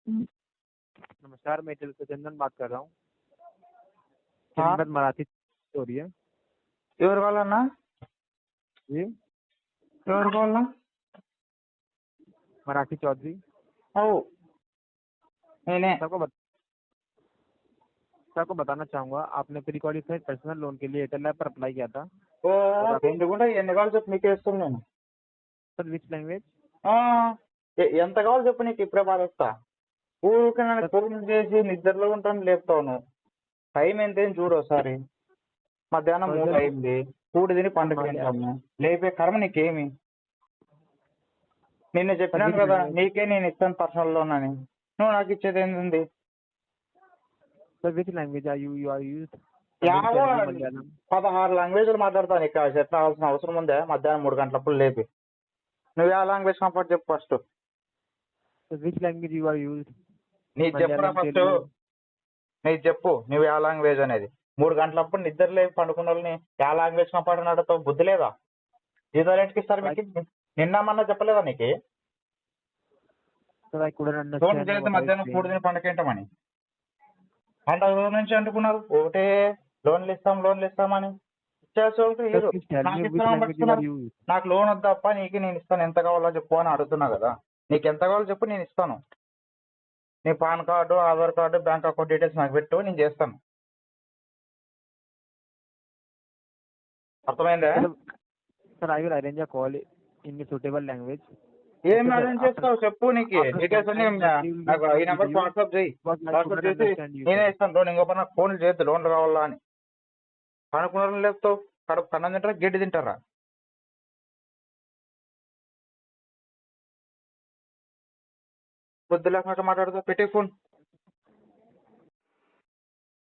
नमस्कार, मैं दिल से चंदन बात कर रहा हूँ। हाँ खिदमत मराठी हो रही है। ఎవరు కావాలన్నా जी, ఎవరు కావాలన్నా मराठी चौधरी। అవు నేనే सबको बत, सबको बताना चाहूंगा, आपने प्री क्वालिफाइड पर्सनल लोन के लिए एयरटेल ऐप पर अप्लाई किया था। ఓ और आप ఎందుకుంటే ఎన్ని కావాలి చెప్పు నీకు ఇస్తాను నేను सर विच लैंग्वेज? ఆ, ఎంత కావాలి చెప్పు నీకు ఇప్పుడే పారేస్తా ఊరికే నన్ను सर ఫోన్ చేసి నిద్రలో ఉంటాను లేపుతావు నువ్వు టైం ఎంతేం చూడు ఒకసారి మధ్యాహ్నం 3 फर्दर అయింది కూడి తిని పండుగ हमारे తింటాము లేపే కర్మ నీకేమి నిన్న सर చెప్పినాను विच కదా लैंग्वेज? నీకే నేను ఇస్తాను పర్సనల్ లోన్ అని నువ్వు నాకు ఇచ్చేది ఏంది sir which language are you are use? Tamil, యావో तेलुगु, मलयालम। 16 లాంగ్వేజ్లు మాట్లాడతాను ఇక్కడ చెప్పిన అవసరం అవసరం ఉందే మధ్యాహ్నం 3 గంటలప్పుడు లేపి నువ్వు ఏ లాంగ్వేజ్ కంఫర్ట్ చెప్పు first sir which language you are use? నీకు చెప్పురా मलयालम, ఫస్ట్ तेलुगु। నీకు చెప్పు నువ్వు ఏ లాంగ్వేజ్ అనేది 3 గంటలప్పుడు నిద్ర లేపి పండుకున్న వాళ్ళని ఏ లాంగ్వేజ్ కంఫర్ట్ అని అడుగుతావు బుద్ధి లేదా జీతాలు ఎంటికి ఇస్తారు I మీకు నిన్న మొన్న చెప్పలేదా నీకు sir I couldn't phone understand చేస్తే what are you మధ్యాహ్నం కూడి saying. తిని పండుకేంటమని పండగ రోజు నుంచి అంటుకున్నారు ఒకటే లోన్లు ఇస్తామని ఇచ్చేసే వాళ్ళకి Sir hero please tell me నాకు which ఇస్తామని language you are పట్టుకున్నారు used. నాకు లోన్ వద్దప్ప నీకు నేను ఇస్తాను ఎంత కావాలో చెప్పు అని అడుగుతున్నా కదా నీకు ఎంత కావాలో చెప్పు నేను ఇస్తాను నీ pan card Aadhaar card bank account details నాకు పెట్టు నేను చేస్తాను అర్థమైందా Sir, sir I will arrange a call in a suitable language. ఏం Okay sir, అరేంజ్ చేసుకోవు చెప్పు నీకు after డీటెయిల్స్ some అన్ని time what we will నాకు do ఈ with నెంబర్ you వాట్సాప్ చేయి because I వాట్సాప్ couldn't చేసి understand you నేనే sir. ఇస్తాను లోన్ ఇంకో నాకు ఫోన్లు చేయొద్దు లోన్లు కావాలా అని అనుకున్నారు లేపుతావు కడుపు కన్నం తింటారా గడ్డి తింటారా బుద్ధి లేకుండా మాట్లాడుతావు పెట్టే ఫోన్